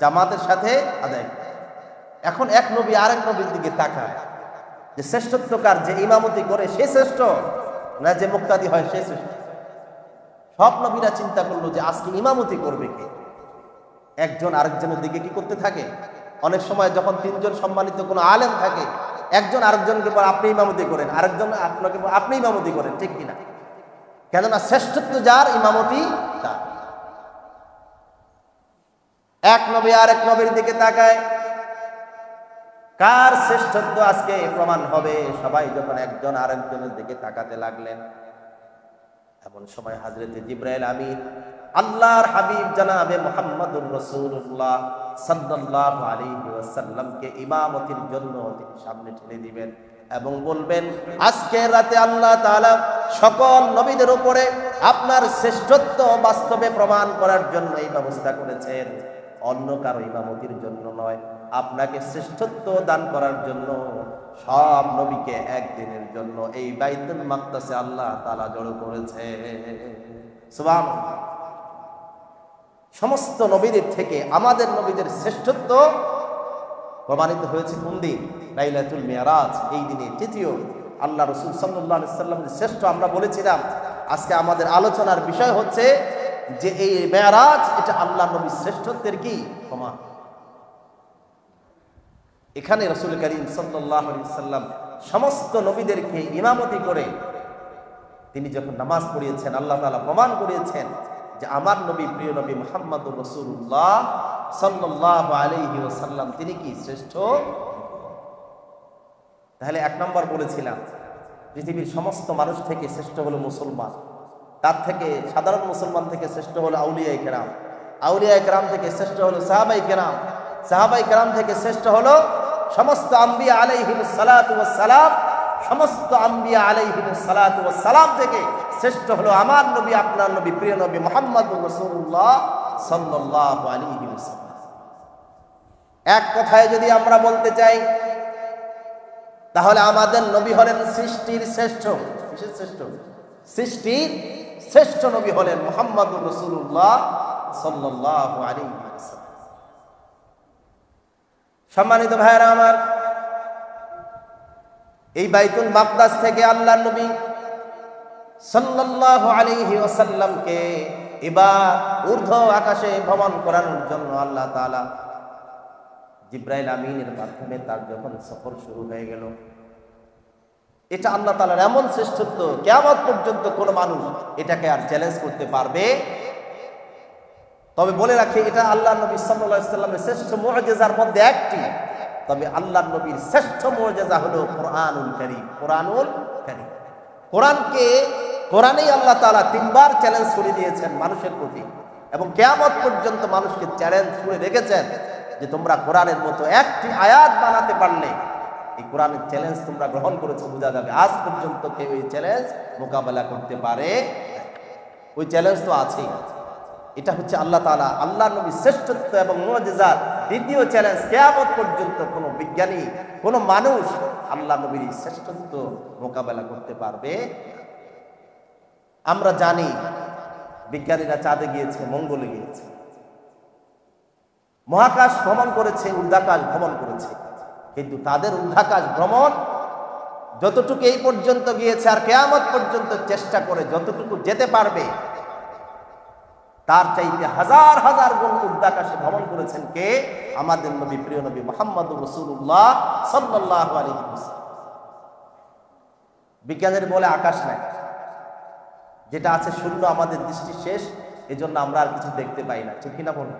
জামাতের সাথে আদায় করবে। এখন এক নবী আরেক নবীর দিকে তাকায়, যে শ্রেষ্ঠত্বকার, যে ইমামতি করে সে শ্রেষ্ঠ, না যে মুক্তাদি হয় সে শ্রেষ্ঠ? সব নবীরা চিন্তা করলো যে আজকে ইমামতি করবে কে? একজন আরেকজনের দিকে কি করতে থাকে? অনেক সময় যখন 3 জন সম্মানিত কোনো আলেম থাকে, একজন আরেকজনকে বলে আপনি ইমামতি করেন, আরেকজন আপনাকে আপনি ইমামতি করেন, ঠিক কিনা? কেননা শ্রেষ্ঠত্ব যার, ইমামতি তার। এক নবী আরেক নবীর দিকে তাকায়, কার শ্রেষ্ঠত্ব আজকে প্রমাণ হবে? সবাই যখন একজন আরেকজনের দিকে তাকাতে লাগলেন, এমন সময় হযরতে জিবরাইল আমিন আল্লাহর হাবিব জনাবে মুহাম্মদুর রাসূলুল্লাহ সাল্লাল্লাহু আলাইহি ওয়াসাল্লামকে ইমামতির জন্য তিনি সামনে ঠেলে দিবেন এবং বলবেন, আজকে রাতে আল্লাহ তাআলা সকল নবীদের উপরে আপনার শ্রেষ্ঠত্ব বাস্তবে প্রমাণ করার জন্য এই ব্যবস্থা করেছেন, অন্য কারো ইমামতির জন্য নয়। আপনাকে শ্রেষ্ঠত্ব দান করার জন্য সব নবীকে একদিনের জন্য এই বাইতুল মাকদাসে আল্লাহ তাআলা জড়ো করেছে। সুবহানাল্লাহ। সমস্ত নবীদের থেকে আমাদের নবীদের শ্রেষ্ঠত্ব প্রমাণিত হয়েছে কোন দিন? লাইলাতুল মিরাজ। এই দিনে তৃতীয় আল্লাহ রাসূল সাল্লাল্লাহু আলাইহি ওয়াসাল্লাম শ্রেষ্ঠ আমরা বলেছিলাম। আজকে আমাদের আলোচনার বিষয় হচ্ছে যে এই মেরাজ, এটা আল্লাহ নবীর শ্রেষ্ঠত্বের কি প্রমাণ। এখানে রাসূল করিম সাল্লাল্লাহু আলাইহি ওয়াসাল্লাম সমস্ত নবীদেরকে ইমামতি করে তিনি যখন নামাজ পড়িয়েছেন, আল্লাহ তাআলা প্রমাণ করিয়েছেন যে আমার নবী, প্রিয় নবী মুহাম্মদুর রাসূলুল্লাহ সাল্লাল্লাহু আলাইহি ওয়াসাল্লাম তিনি কি শ্রেষ্ঠ। তাহলে 1 নম্বর বলেছিলাম, পৃথিবীর সমস্ত মানুষ থেকে শ্রেষ্ঠ হলো মুসলমান, তার থেকে সাধারণ মুসলমান থেকে শ্রেষ্ঠ হলো আউলিয়ায়ে কেরাম, আউলিয়ায়ে কেরাম থেকে শ্রেষ্ঠ হলো সাহাবায়ে কেরাম, সাহাবায়ে কেরাম থেকে শ্রেষ্ঠ হলো সমস্ত আম্বিয়া আলাইহিমুস সালাতু ওয়াস সালাম, সমস্ত আম্বিয়া আলাইহিমুস সালাতু ওয়াস সালাম থেকে শ্রেষ্ঠ হলো আমার নবী, আপনার নবী, প্রিয় নবী মুহাম্মদুর রাসূলুল্লাহ সাল্লাল্লাহু আলাইহি ওয়াসাল্লাম। এক কথায় যদি আমরা বলতে চাই, তাহলে আমাদের নবী হলেন সৃষ্টির শ্রেষ্ঠ। কিসের শ্রেষ্ঠ? সৃষ্টির শ্রেষ্ঠ নবী হলেন মুহাম্মদুর রাসূলুল্লাহ সাল্লাল্লাহু আলাইহি ওয়াসাল্লাম। সম্মানিত ভাইরা আমার, এই বাইতুল মাকদাস থেকে আল্লাহর নবী সাল্লাল্লাহু আলাইহি ওয়াসাল্লামকে এবার ঊর্ধ্ব আকাশে ভ্রমণ করানোর জন্য আল্লাহ তাআলা জিবরাইল আমিনের মাধ্যমে তার যখন সফর শুরু হয়ে গেল, এটা আল্লাহ তাআলার এমন শ্রেষ্ঠত্ব, কিয়ামত পর্যন্ত কোনো মানুষ এটাকে আর চ্যালেঞ্জ করতে পারবে। তবে বলে রাখি, এটা আল্লাহর নবী সাল্লাল্লাহু আলাইহি ওয়াসাল্লামের শ্রেষ্ঠ মুআজিজার মধ্যে একটি। তবে আল্লাহর নবীর শ্রেষ্ঠ মুআজিজা হলো কোরআনুল কারীম। কোরআনুল কারীম, কোরআনেই আল্লাহ তাআলা তিনবার চ্যালেঞ্জ করে দিয়েছেন মানুষের প্রতি, এবং কিয়ামত পর্যন্ত মানুষকে চ্যালেঞ্জ করে রেখেছেন যে তোমরা কোরআনের মতো একটি আয়াত বানাতে পারলে, এই কোরআনের চ্যালেঞ্জ তোমরা গ্রহণ করেছো বোঝা যাবে। আজ পর্যন্ত কেউ এই চ্যালেঞ্জ মোকাবেলা করতে পারে? ওই চ্যালেঞ্জ তো আছেই। এটা হচ্ছে আল্লাহ তাআলা আল্লাহর নবীর শ্রেষ্ঠত্ব এবং মুআজিজার দ্বিতীয় চ্যালেঞ্জ। কিয়ামত পর্যন্ত কোনো বিজ্ঞানী, কোনো মানুষ আল্লাহর নবীর শ্রেষ্ঠত্ব মোকাবেলা করতে পারবে? আমরা জানি বিজ্ঞানীরা চাঁদে গিয়েছে, মঙ্গলে গিয়েছে, মহাকাশ ভ্রমণ করেছে, ঊর্ধ্বাকাশ ভ্রমণ করেছে, কিন্তু তাদের ঊর্ধ্বাকাশ ভ্রমণ যতটুকু এই পর্যন্ত গিয়েছে, আর কিয়ামত পর্যন্ত চেষ্টা করে যতটুকু যেতে পারবে, তার চাইতে হাজার হাজার গুণ ঊর্ধ্বাকাশে ভ্রমণ করেছেন কে? আমাদের নবী, প্রিয় নবী মুহাম্মদুর রাসূলুল্লাহ সাল্লাল্লাহু আলাইহি ওয়াসাল্লাম। বিজ্ঞানের বলে আকাশ নাই, যেটা আছে শূন্য, আমাদের দৃষ্টি শেষ, এজন্য আমরা আর কিছু দেখতে পাই না, ঠিক কিনা বলুন?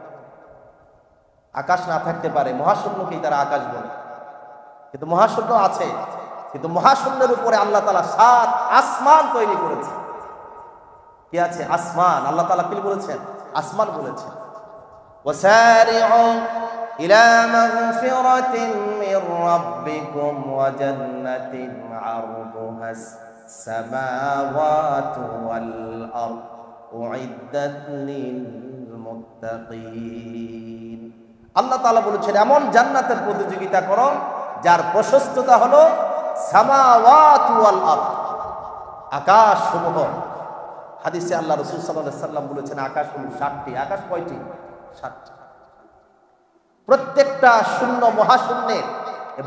আকাশ না থাকতে পারে, মহাশূন্যকেই তারা আকাশ বলে, কিন্তু মহাশূন্য আছে। কিন্তু মহাশূন্যের উপরে আল্লাহ তাআলা 7 আসমান তৈরি করেছে। কি আছে? আসমান। আল্লাহ তাআলা কি বলেছেন? আসমান বলেছেন। ওয়াসারি'ু ইলা মাগফিরাতিন মির রাব্বিকুম ওয়া জান্নাতিন 'আরদুহাস সামাওয়াতু ওয়াল আরদ উ'ইদ্দাত লিল মুত্তাকিন। আল্লাহ তাআলা বলেছেন, এমন জান্নাতের প্রতিযোগিতা করো যার প্রশস্ততা হলো সামাওয়াতু ওয়াল আরদ, আকাশ সমূহ। হাদিসে আল্লাহ রাসূল সাল্লাল্লাহু আলাইহি সাল্লাম বলেছেন, আকাশ হলো 7টি। আকাশ কয়টি? 7টি। প্রত্যেকটা শূন্য মহাশূন্যের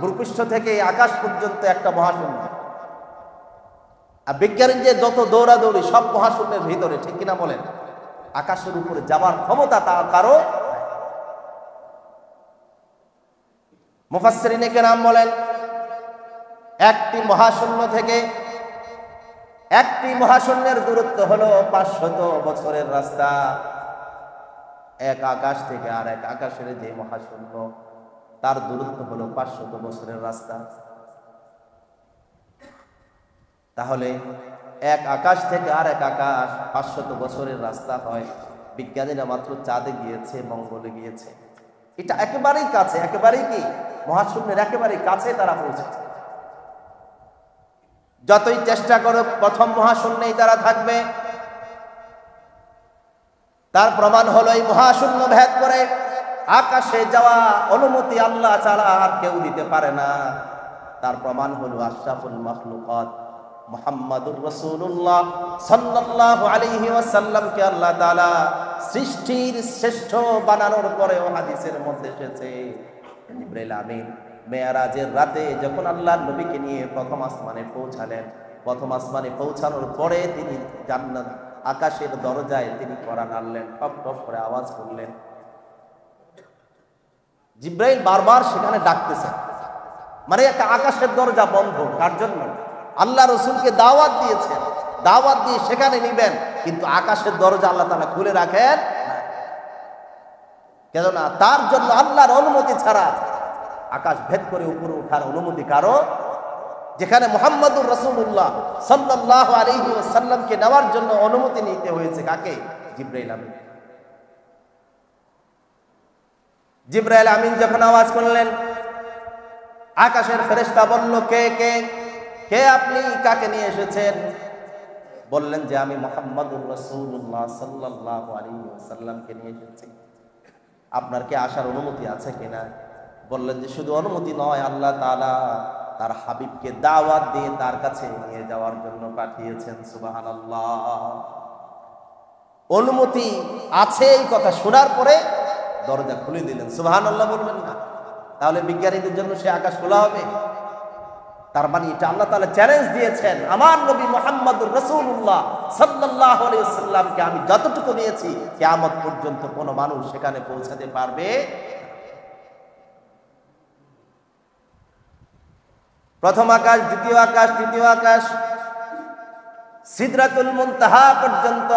ভূপৃষ্ঠ থেকে আকাশ পর্যন্ত একটা মহাশূন্য। আর বিজ্ঞানী যে যত দৌড়াদৌড়ি, সব মহাশূন্যের ভিতরে, ঠিক কিনা বলেন? আকাশের উপরে যাওয়ার ক্ষমতা তা কারো। মুফাসসিরিনে কেরাম বলেন, একটি মহাশূন্য থেকে একটি মহাশূন্যের দূরত্ব হলো 500 বছরের রাস্তা। এক আকাশ থেকে আর এক আকাশের যে মহাশূন্য, তার দূরত্ব হলো 500 বছরের রাস্তা। তাহলে এক আকাশ থেকে আর এক আকাশ 500 বছরের রাস্তা হয়। বিজ্ঞানীরা মাত্র চাঁদে গিয়েছে, মঙ্গলে গিয়েছে, এটা একেবারেই কাছে, একেবারেই কি মহাশূন্যের একেবারেই কাছে তারা পৌঁছেছে। যতই চেষ্টা করুক, প্রথম মহাশূন্যেই তারা থাকবে। তার প্রমাণ হলো এই মহাশূন্য ভেদ করে আকাশে যাওয়া অনুমতি আল্লাহ ছাড়া আর কেউ দিতে পারে না। তার প্রমাণ হলো আশরাফুল মাখলুকাত মুহাম্মাদুর রাসূলুল্লাহ সাল্লাল্লাহু আলাইহি ওয়াসাল্লামকে আল্লাহ তাআলা সৃষ্টির শ্রেষ্ঠ বানানোর পরেও হাদিসের মধ্যে এসেছে, জিবরাইল আমিন মেরাজের রাতে যখন আল্লাহর নবীকে নিয়ে প্রথম আসমানে পৌঁছালেন, প্রথম আসমানে পৌঁছানোর পরে তিনি জান্নাত আকাশের দরজায় তিনি কড়া নাড়লেন, টপ টপ করে আওয়াজ করলেন। জিবরাইল বারবার সেখানে ডাকতেছেন, মানে একটা আকাশের দরজা বন্ধ। কার জন্য? আল্লাহ রসুলকে দাওয়াত দিয়েছেন, দাওয়াত দিয়ে সেখানে নিবেন, কিন্তু আকাশের দরজা আল্লাহ তাআলা খুলে রাখেন কেননা তার জন্য আল্লাহর অনুমতি ছাড়া আকাশ ভেদ করে উপরে ওঠার অনুমতি কারো। যেখানে মুহাম্মদুর রাসূলুল্লাহ সাল্লাল্লাহু আলাইহি ওয়াসাল্লামকে নেওয়ার জন্য অনুমতি নিতে হয়েছে কাকে? জিবরাইল আমিন। জিবরাইল আমিন যখন আওয়াজ করলেন, আকাশের ফেরেশতা বলল, কে কে কে আপনি? কাকে নিয়ে এসেছেন? বললেন যে আমি মুহাম্মদুর রাসূলুল্লাহ সাল্লাল্লাহু আলাইহি ওয়াসাল্লামকে নিয়ে এসেছি। আপনার কি আসার অনুমতি আছে কিনা? বললেন যে শুধু অনুমতি নয়, আল্লাহ তাআলা তার হাবিবকে দাওয়াত দিয়ে তার কাছে নিয়ে যাওয়ার জন্য পাঠিয়েছেন। সুবহানাল্লাহ। অনুমতি আছে এই কথা শোনার পরে দরজা খুলে দিলেন। সুবহানাল্লাহ বলবেন না? তাহলে বিজ্ঞানীদের জন্য সে আকাশ খোলা হবে? তার মানে এটা আল্লাহ তাআলা চ্যালেঞ্জ দিয়েছেন, আমার নবী মুহাম্মদুর রাসূলুল্লাহ সাল্লাল্লাহু আলাইহি ওয়াসাল্লামকে আমি যতটুকু নিয়েছি কিয়ামত পর্যন্ত কোনো মানুষ সেখানে পৌঁছাতে পারবে। প্রথম আকাশ, দ্বিতীয় আকাশ, তৃতীয় আকাশ, সিদরাতুল মুনতাহা পর্যন্ত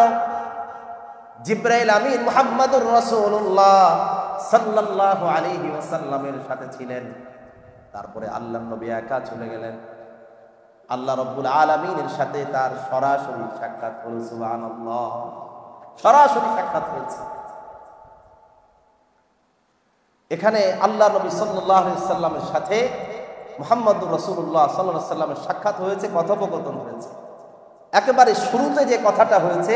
জিবরাইল আমিন মুহাম্মদুর রাসূলুল্লাহ সাল্লাল্লাহু আলাইহি ওয়াসাল্লামের সাথে ছিলেন। তারপরে আল্লাহর নবী একা চলে গেলেন, আল্লাহ রাব্বুল আলামিনের সাথে তার সরাসরি সাক্ষাৎ হলো। সুবহানাল্লাহ, সরাসরি সাক্ষাৎ হয়েছে। এখানে আল্লাহ নবী সাল্লাল্লাহু আলাইহি ওয়াসাল্লামের সাথে মুহাম্মদুর রাসূলুল্লাহ সাল্লাল্লাহু আলাইহি ওয়াসাল্লামের সাক্ষাৎ হয়েছে, কথোপকথন হয়েছে। একেবারে শুরুতে যে কথাটা হয়েছে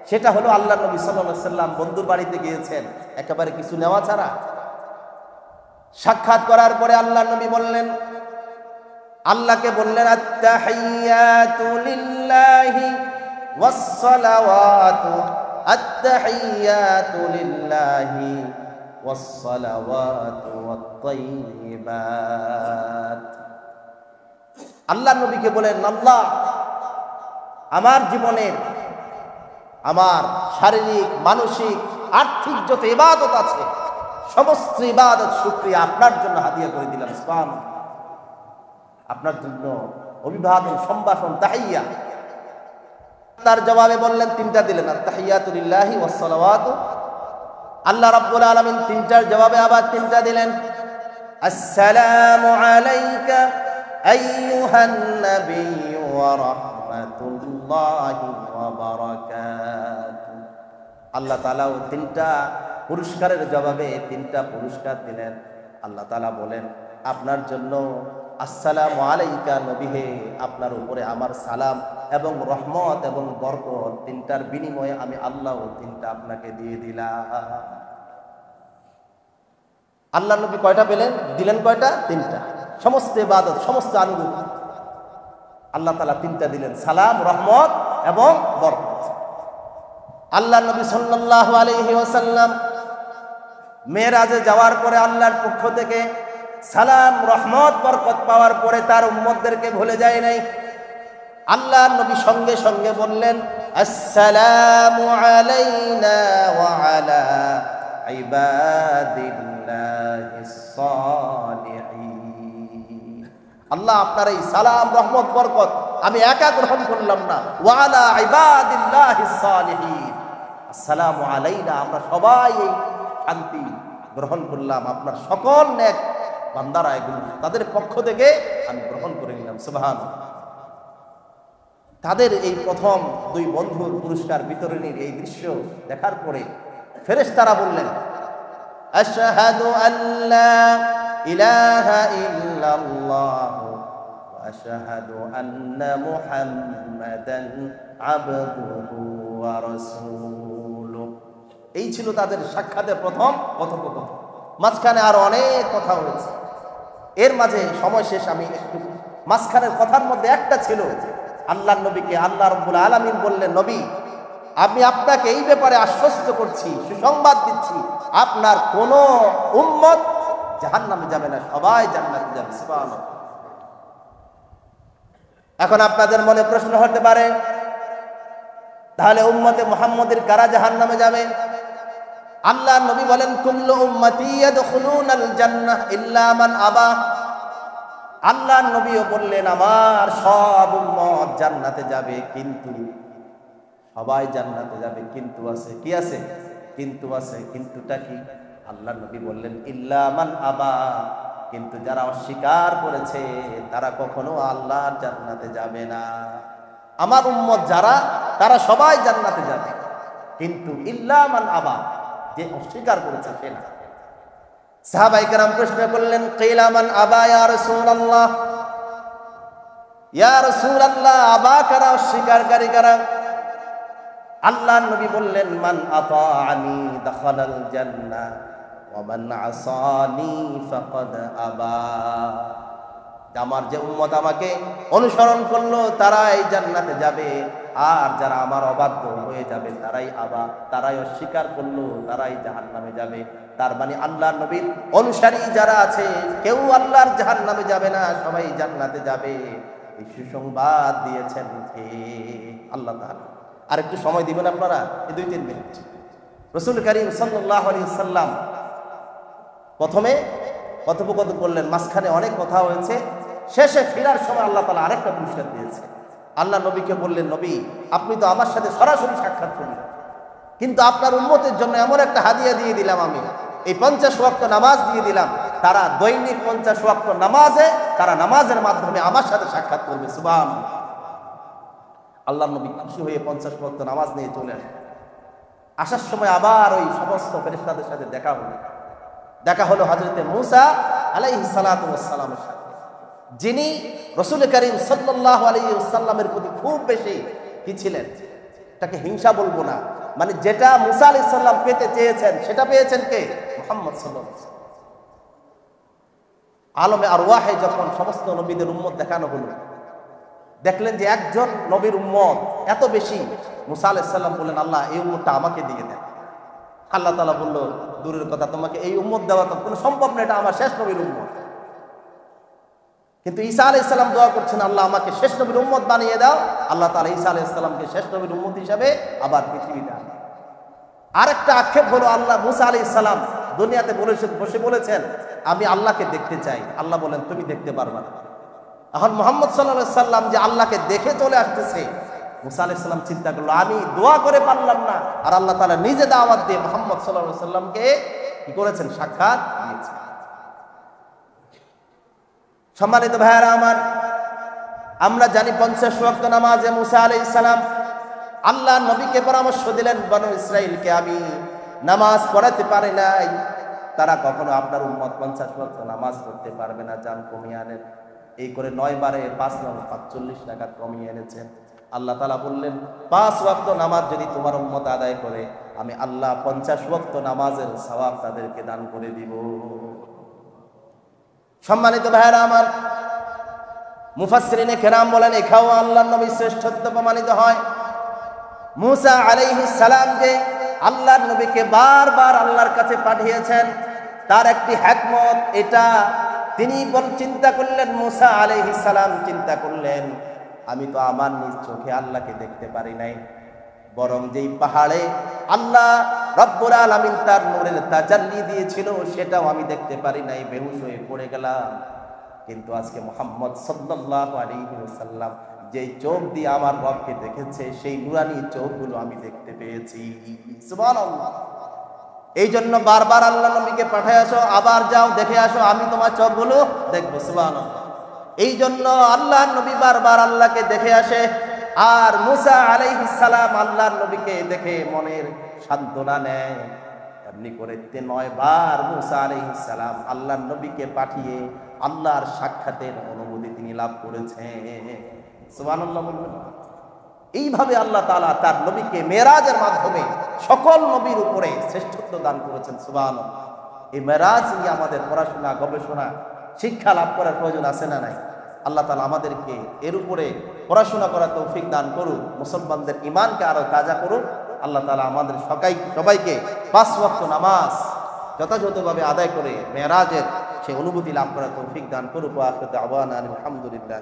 সেটা হলো আল্লাহ নবী সাল্লাল্লাহু আলাইহি ওয়াসাল্লাম বন্ধুর বাড়িতে গিয়েছেন একেবারে কিছু নেওয়া ছাড়া। সাক্ষাৎ করার পরে আল্লাহ নবী বললেন, আল্লাহকে বললেন, আত্তাহিয়াতু লিল্লাহি ওয়াস সালাওয়াতু, আত্তাহিয়াতু লিল্লাহি ওয়াস সালাওয়াতু ওয়াত তাইয়্যিবাত। আল্লাহ নবীকে বলেন, আল্লাহ আমার জীবনের, আমার শারীরিক, মানসিক, আর্থিক যত ইবাদত আছে সমস্ত ইবাদত শুকরিয়া আপনার জন্য হাদিয়া করে দিলাম। সুবহানাল্লাহ। আপনার জন্য অভিবাদন, সম্ভাষণ, তাহিয়া। তার জবাবে বললেন, তিনটা দিলেন, আত-তাহিয়াতু লিল্লাহি ওয়াস সালাওয়াতু। আল্লাহ রাব্বুল আলামিন তিনটার জবাবে আবার তিনটা দিলেন, আসসালামু আলাইকা আইয়ুহান নাবিয়্যু ওয়া রাহমাতুল্লাহি ওয়া বারাকাতুহু। আল্লাহ তাআলা ওই তিনটা পুরস্কারের জবাবে তিনটা পুরস্কার দিলেন। আল্লাহ তাআলা বলেন, আপনার জন্য আসসালামু আলাইকা, নবী হে আপনার উপরে আমার সালাম এবং রহমত এবং বরকত, তিনটার বিনিময়ে আমি আল্লাহ তিনটা আপনাকে দিয়ে দিলাম। আল্লাহ নবী কয়টা পেলেন? দিলেন কয়টা? তিনটা। সমস্ত ইবাদত, সমস্ত আনুগত্য আল্লাহ তাআলা তিনটা দিলেন, সালাম, রহমত এবং বরকত। আল্লাহ নবী সাল্লাল্লাহু আলাইহি ওয়াসাল্লাম মেরাজে যাওয়ার পরে আল্লাহর পক্ষ থেকে সালাম, রহমত, বরকত পাওয়ার পরে তার উম্মতদেরকে ভুলে যায় নাই। আল্লাহর নবী সঙ্গে সঙ্গে বললেন, আসসালামু আলাইনা ওয়া আলা ইবাদিল্লাহিস সালিহিন। আল্লাহ আপনার এই সালাম, রহমত, বরকত আমি একা গ্রহণ করলাম না, ওয়া আলা ইবাদিল্লাহিস সালিহিন, আসসালামু আলাইনা, আমরা সবাই এই শান্তি গ্রহণ করলাম, আপনার সকল নেক বান্দারা এগুলো তাদের পক্ষ থেকে আমি গ্রহণ করে নিলাম। সুবহানাল্লাহ। তাদের এই প্রথম দুই বন্ধুর পুরস্কার বিতরণীর এই দৃশ্য দেখার পরে ফেরেশতারা বললেন, আশহাদু আল্লা ইলাহা ইল্লাল্লাহ ওয়া আশহাদু আন্না মুহাম্মাদান আবদুহু ওয়া রাসূলুহু। এই ছিল তাদের সাক্ষাতের প্রথম কথোপকথন। মাঝখানে আরো অনেক কথা হয়েছে, এর মাঝে সময় শেষ, আমি একটু মাঝখানের কথার মধ্যে একটা ছিল, আল্লাহর নবীকে আল্লাহ রাব্বুল আলামিন বললেন, নবী আমি আপনাকে এই ব্যাপারে আশ্বস্ত করছি, সুসংবাদ দিচ্ছি, আপনার কোন উম্মত জাহান্নামে যাবে না, সবাই জান্নাতে যাবে। সুবহানাল্লাহ। এখন আপনাদের মনে প্রশ্ন হতে পারে, তাহলে উম্মতে মুহাম্মদের কারা জাহান্নামে যাবে? আল্লাহ নবী বলেন, কুল্লু উম্মতি ইয়াদখুলুনাল জান্নাহ ইল্লা মান আবা। আল্লাহ নবীও বললেন, আমার সব উম্মত জান্নাতে যাবে, কিন্তু সবাই জান্নাতে যাবে, কিন্তু আছে। কি আছে? কিন্তু আছে। কিন্তুটা কি? আল্লাহ নবী বললেন, ইল্লা মান আবা, কিন্তু যারা অস্বীকার করেছে তারা কখনো আল্লাহর জান্নাতে যাবে না। আমার উম্মত যারা, তারা সবাই জান্নাতে যাবে, কিন্তু ইল্লা মান আবা, যে অস্বীকার করেছে সে না। সাহাবায়ে কেরাম প্রশ্ন করলেন, কিলা মান আবা ইয়া রাসূলুল্লাহ, ইয়া রাসূলুল্লাহ আবা কারা, অস্বীকারী কারা? আল্লাহর নবী বললেন, মান আতাআনি দাখালাল জান্নাহ ওয়ামান আসানি ফাকাদ আবা, আমার যে উম্মত আমাকে অনুসরণ করলো তারাই জান্নাতে যাবে, আর যারা আমার অবাধ্য হয়ে যাবে তারাই তারাই অস্বীকার করলো তারাই জাহান্নামে যাবে। তার মানে আল্লাহর নবীর অনুসারী যারা আছে কেউ আল্লাহর জাহান্নামে যাবে না, সবাই জান্নাতে যাবে। এই সুসংবাদ দিয়েছেন কে? আল্লাহ তাআলা। আর একটু সময় দিবেন আপনারা, এই 2-3 মিনিট। রাসূল করিম সাল্লাল্লাহু আলাইহি সাল্লাম প্রথমে কথোপকথন করলেন, মাঝখানে অনেক কথা হয়েছে, শেষে ফেরার সময় আল্লাহ তাআলা আরেকটা পুরস্কার দিয়েছে। আল্লাহ নবীকে বললেন, নবী আপনি তো আমার সাথে সরাসরি সাক্ষাৎ করলেন, কিন্তু আপনার উম্মতের জন্য এমন একটা হাদিয়া দিয়ে দিলাম, আমি এই 50 ওয়াক্ত নামাজ দিয়ে দিলাম। তারা দৈনিক 50 ওয়াক্ত নামাজে, তারা নামাজের মাধ্যমে আমার সাথে সাক্ষাৎ করবে। সুবহানাল্লাহ। আল্লাহ নবী খুশি হয়ে 50 ওয়াক্ত নামাজ নিয়ে চলে আসেন। আসার সময় আবার ওই সমস্ত ফেরেশতাদের সাথে দেখা হলো হযরতে মূসা আলাইহিস সালাতু ওয়াস সালামের সাথে, যিনি রাসূল করিম সাল্লাল্লাহু আলাইহি ওয়াসাল্লামের প্রতি খুব বেশি কি ছিলেন, এটাকে হিংসা বলবো না, মানে যেটা মূসা আলাইহিস সালাম পেতে চেয়েছেন সেটা পেয়েছেন কে? মুহাম্মদ সাল্লাল্লাহু আলাইহি ওয়াসাল্লাম। আলমে আরওয়াহে যখন সমস্ত নবীদের উম্মত দেখানো হলো, দেখলেন যে একজন নবীর উম্মত এত বেশি। মূসা আলাইহিস সালাম বললেন, আল্লাহ এই উম্মতটা আমাকে দিয়ে দেন। আল্লাহ তাআলা বলল, দূরের কথা, তোমাকে এই উম্মত দেওয়া তো কোনো সম্ভব না, এটা আমার শেষ নবীর উম্মত। কিন্তু ঈসা আলাইহিস সালাম দোয়া করছেন, আল্লাহ আমাকে শেষ নবীর উম্মত বানিয়ে দাও। আল্লাহ তাআলা ঈসা আলাইহিস সালামকে শেষ নবীর উম্মত হিসাবে আবার পৃথিবীতে আনেন। আরেকটা আক্ষেপ হলো, আল্লাহ মূসা আলাইহিস সালাম দুনিয়াতে বসে বলেছেন, আমি আল্লাহকে দেখতে চাই। আল্লাহ বলেন, তুমি দেখতে পারবে না। এখন মুহাম্মদ সাল্লাল্লাহু আলাইহি সাল্লাম যে আল্লাহকে দেখে চলে আসতেছে, মূসা আলাইহিস সালাম চিন্তা করলো, আমি দোয়া করে পারলাম না, আর আল্লাহ তাআলা নিজে দাওয়াত দিয়ে মুহাম্মদ সাল্লাল্লাহু আলাইহি সাল্লামকে কি করেছেন? সাক্ষাৎ দিয়েছেন। সম্মানিত ভাইয়েরা আমার, আমরা জানি 50 ওয়াক্ত নামাজে মূসা আলাইহিস সালাম আল্লাহ নবীকে পরামর্শ দিলেন, বনু ইসরাইলকে আমি নামাজ পড়াতে পারি নাই, তারা কখনো আপনার উম্মত 50 ওয়াক্ত নামাজ পড়তে পারবে না, যান কমিয়ে আনেন। এই করে 9 বারে 5 9 45 রাকাত কমিয়ে এনেছেন। আল্লাহ তাআলা বললেন, 5 ওয়াক্ত নামাজ যদি তোমার উম্মত আদায় করে, আমি আল্লাহ 50 ওয়াক্ত নামাজের সওয়াব তাদেরকে দান করে দিব। সম্মানিত ভাইয়েরা আমার, মুফাসসিরিনে কেরাম বলেন, এখানেও আল্লাহর নবী শ্রেষ্ঠত্ব প্রমাণিত হয়। মূসা আলাইহিস সালাম যে আল্লাহর নবীকে বারবার আল্লাহর কাছে পাঠিয়েছেন, তার একটি হিকমত এটা তিনি চিন্তা করলেন। মূসা আলাইহিস সালাম চিন্তা করলেন, আমি তো আমার নিজ চোখে আল্লাহকে দেখতে পারি নাই, বরং যেই পাহাড়ে আল্লাহ রব্বুল আলামিন তার নূরের তাজাল্লি দিয়েছিল সেটাও আমি দেখতে পারি নাই, বেহুশ হয়ে পড়ে গেলাম। কিন্তু আজকে মুহাম্মদ সাল্লাল্লাহু আলাইহি ওয়াসাল্লাম যেই চোখ দিয়ে আমার রবকে দেখেছে, সেই নুরানি চোখগুলো আমি দেখতে পেয়েছি। সুবহানাল্লাহ। এই জন্য বারবার আল্লাহ নবীকে পাঠায় আসো, আবার যাও দেখে আসো, আমি তোমার চোখগুলো দেখবো। সুবহানাল্লাহ। এই জন্য আল্লাহর নবী বারবার আল্লাহকে দেখে আসে, আর মূসা আলাইহিস সালাম আল্লাহর নবীকে দেখে মনের সান্ত্বনা নেয়। এমনি করে 9 বার মূসা আলাইহিস সালাম আল্লাহর নবীকে পাঠিয়ে আল্লাহর সাক্ষাতের অনুমতি তিনি লাভ করেছেন। সুবহানাল্লাহ বলবেন। এইভাবে আল্লাহ তাআলা তার নবীকে মেরাজের মাধ্যমে সকল নবীর উপরে শ্রেষ্ঠত্ব দান করেছেন। সুবহানাল্লাহ। এই মেরাজ নিয়ে আমাদের পড়াশোনা, গবেষণা, শিক্ষা লাভ করার প্রয়োজন আছে না নাই? আল্লাহ তাআলা আমাদেরকে এর উপরে পড়াশোনা করার তৌফিক দান করুন, মুসলমানদের ঈমানকে আরো তাজা করুন। আল্লাহ তাআলা আমাদের সবাইকে 5 ওয়াক্ত নামাজ যথাযথভাবে আদায় করে মেরাজের সেই অনুভূতি লাভ করার তৌফিক দান করুন। ওয়া আখিরু দাওয়ানা আলহামদুলিল্লাহ।